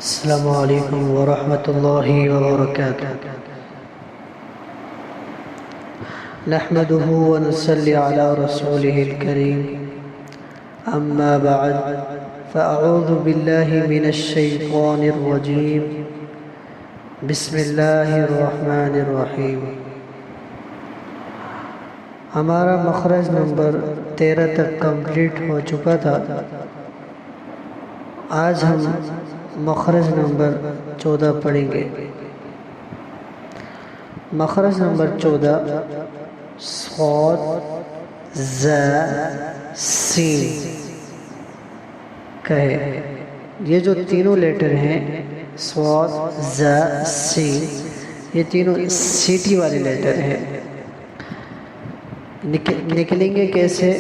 السلام علیکم ورحمۃ اللہ وبرکاتہ۔ نحمده ونصلي على رسوله الكريم اما بعد فاعوذ باللہ من الشیطان الرجیم بسم اللہ الرحمن الرحیم۔ ہمارا مخرج نمبر 13 تک کمپلیٹ ہو چکا تھا۔ آج ہم مخرج نمبر 14 پڑھیں گے۔ مخرج نمبر 14 صاد ز سین کا ہے۔ یہ جو تینوں لیٹر ہیں صاد ز سین، یہ تینوں سیٹی والے لیٹر ہیں۔ نکلیں گے کیسے؟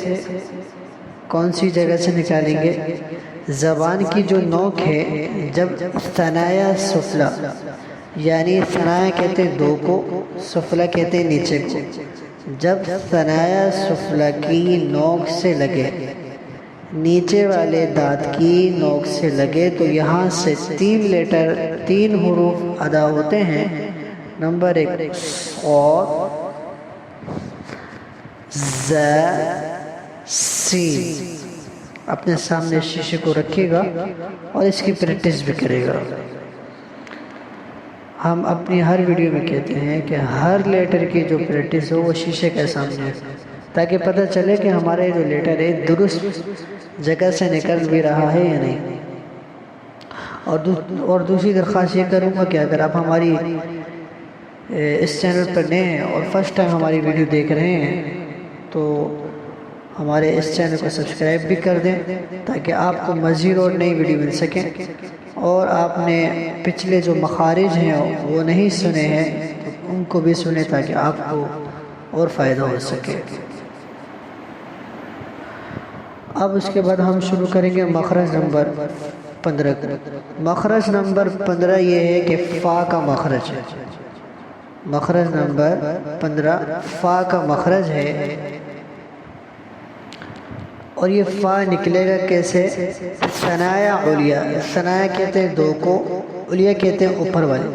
کون سی جگہ سے نکالیں گے؟ زبان کی جو نوک ہے، جب ثنایا سفلا، یعنی ثنایا کہتے ہیں دو کو، سفلا کہتے ہیں نیچے کو، جب ثنایا سفلا کی نوک سے لگے، نیچے والے دانت کی نوک سے لگے، تو یہاں سے تین حروف ادا ہوتے ہیں۔ نمبر 1 صاد ز سین۔ اپنے سامنے شیشے کو رکھے گا اور اس کی پریکٹس بھی کرے گا۔ ہم اپنی ہر ویڈیو میں کہتے ہیں کہ ہر لیٹر کی جو پریکٹس ہو وہ شیشے کے سامنے ہے، تاکہ پتہ چلے کہ ہمارے جو لیٹر ہے درست جگہ سے نکل بھی رہا ہے یا نہیں۔ اور دوسری درخواست یہ کروں گا کہ اگر آپ ہماری اس چینل پر نئے ہیں اور فرسٹ ٹائم ہماری ویڈیو دیکھ رہے ہیں تو ہمارے اس چینل کو سبسکرائب بھی کر دیں، تاکہ آپ کو مزید اور نئی ویڈیو مل سکیں، اور آپ نے پچھلے جو مخارج ہیں وہ نہیں سنے ہیں تو ان کو بھی سنیں، تاکہ آپ کو اور فائدہ ہو سکے۔ اب اس کے بعد ہم شروع کریں گے مخرج نمبر 15۔ مخرج نمبر 15 یہ ہے کہ فا کا مخرج ہے۔ مخرج نمبر 15 فا کا مخرج ہے، اور یہ فا نکلے گا کیسے؟ ثنایا علیا، ثنایا کہتے ہیں دو کو، علیا کہتے ہیں اوپر والے۔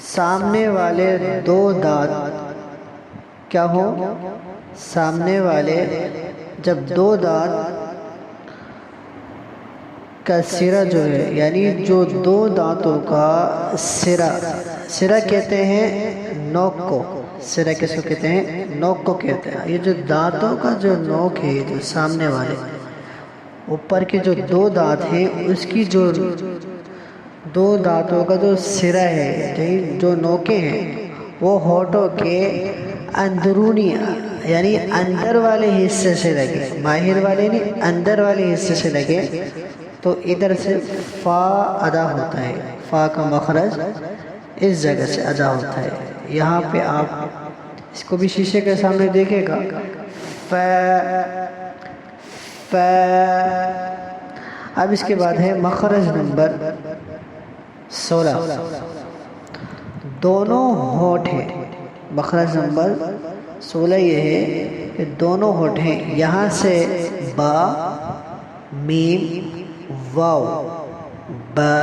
سامنے والے دو دانت کیا ہو؟ سامنے والے جب دو دانت کا سرا جو ہے، یعنی جو دو دانتوں کا سرا کہتے ہیں نوک کو، سرا کس کو کہتے ہیں؟ نوک کو کہتے ہیں۔ یہ جو دانتوں کا جو نوک ہے، جو سامنے والے اوپر کے جو دو دانت ہیں، اس کی جو دو دانتوں کا جو سرا ہے، جو نوکیں ہیں، وہ ہونٹوں کے اندرونی یعنی اندر والے حصے سے لگے، باہر والے نہیں، اندر والے حصے سے لگے، تو ادھر سے فا ادا ہوتا ہے۔ فا کا مخرج اس جگہ سے ادا ہوتا ہے۔ یہاں پہ آپ اس کو بھی شیشے کے سامنے دیکھے گا، ف۔ اب اس کے بعد ہے مخرج نمبر 16۔ دونوں ہونٹ ہیں۔ مخرج نمبر 16 یہ ہے کہ دونوں ہونٹ ہیں، یہاں سے با، میم، واو، با،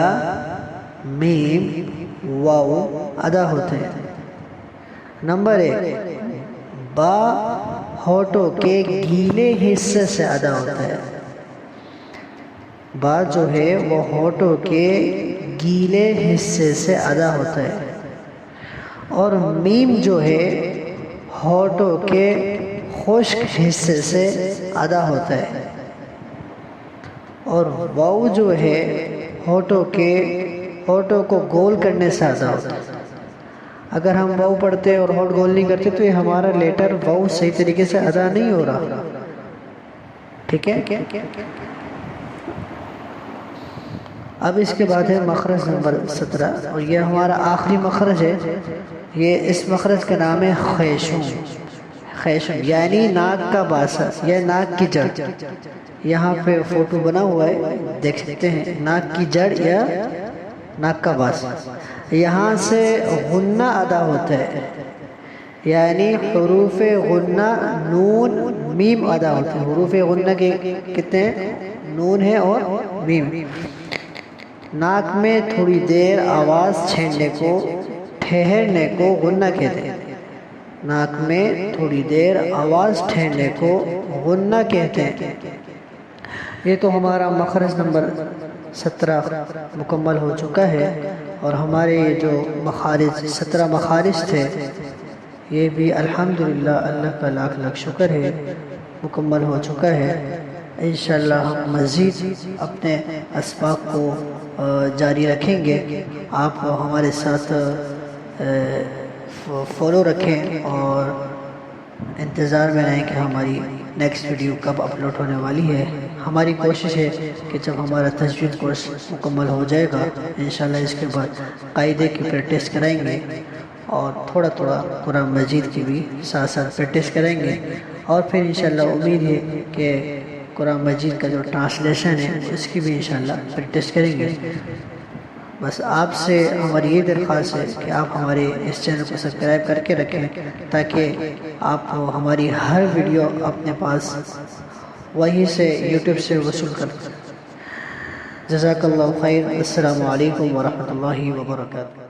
میم، واو ادا ہوتے ہیں۔ نمبر 1 با ہونٹوں کے گیلے حصے سے ادا ہوتا ہے۔ با جو ہے وہ ہونٹوں کے گیلے حصے سے ادا ہوتا ہے، اور میم جو ہے ہونٹوں کے خشک حصے سے ادا ہوتا ہے، اور واو جو ہے ہونٹوں کو گول کرنے سے ادا ہوتا ہے۔ اگر ہم واو پڑھتے اور ہونٹ گول نہیں کرتے تو یہ ہمارا لیٹر واو صحیح طریقے سے ادا نہیں ہو رہا، ٹھیک ہے۔ اب اس کے بعد ہے مخرج نمبر 17، اور یہ ہمارا آخری مخرج ہے۔ یہ اس مخرج کا نام ہے خیشوم۔ خیشوم یعنی ناک کا باسا یا ناک کی جڑ۔ یہاں پہ فوٹو بنا ہوا ہے، دیکھ سکتے ہیں، ناک کی جڑ یا ناک کا باسا۔ یہاں سے غنہ ادا ہوتا ہے، یعنی حروف غنہ نون میم ادا ہوتے ہیں۔ حروف غنہ کے کتنے ہیں؟ نون ہے اور میم۔ ناک میں تھوڑی دیر آواز چھیڑنے کو ٹھہرنے کو غنہ کہتے ہیں۔ ناک میں تھوڑی دیر آواز ٹھہرنے کو غنہ کہتے ہیں۔ یہ تو ہمارا مخرج نمبر 17 مکمل ہو چکا ہے، اور ہمارے یہ جو مخارج 17 مخارج تھے یہ بھی الحمدللہ اللہ کا لاکھ لاکھ شکر ہے مکمل ہو چکا ہے۔ انشاءاللہ ہم مزید اپنے اسباق کو جاری رکھیں گے۔ آپ ہمارے ساتھ فالو رکھیں اور انتظار میں رہیں کہ ہماری نیکسٹ ویڈیو کب اپلوڈ ہونے والی ہے۔ ہماری کوشش ہے کہ جب ہمارا تجوید کورس مکمل ہو جائے گا انشاءاللہ اس کے بعد قاعدے کی پریکٹس کرائیں گے، اور تھوڑا تھوڑا قرآن مجید کی بھی ساتھ ساتھ پریکٹس کریں گے، اور پھر انشاءاللہ امید ہے کہ قرآن مجید کا جو ٹرانسلیشن ہے اس کی بھی انشاءاللہ پریکٹس کریں گے۔ بس آپ سے ہماری یہ درخواست ہے کہ آپ ہمارے اس چینل کو سبسکرائب کر کے رکھیں تاکہ آپ ہماری ہر ویڈیو اپنے پاس وہیں سے یوٹیوب سے وصول کر۔ جزاک اللہ خیر۔ السلام علیکم ورحمۃ اللہ وبرکاتہ۔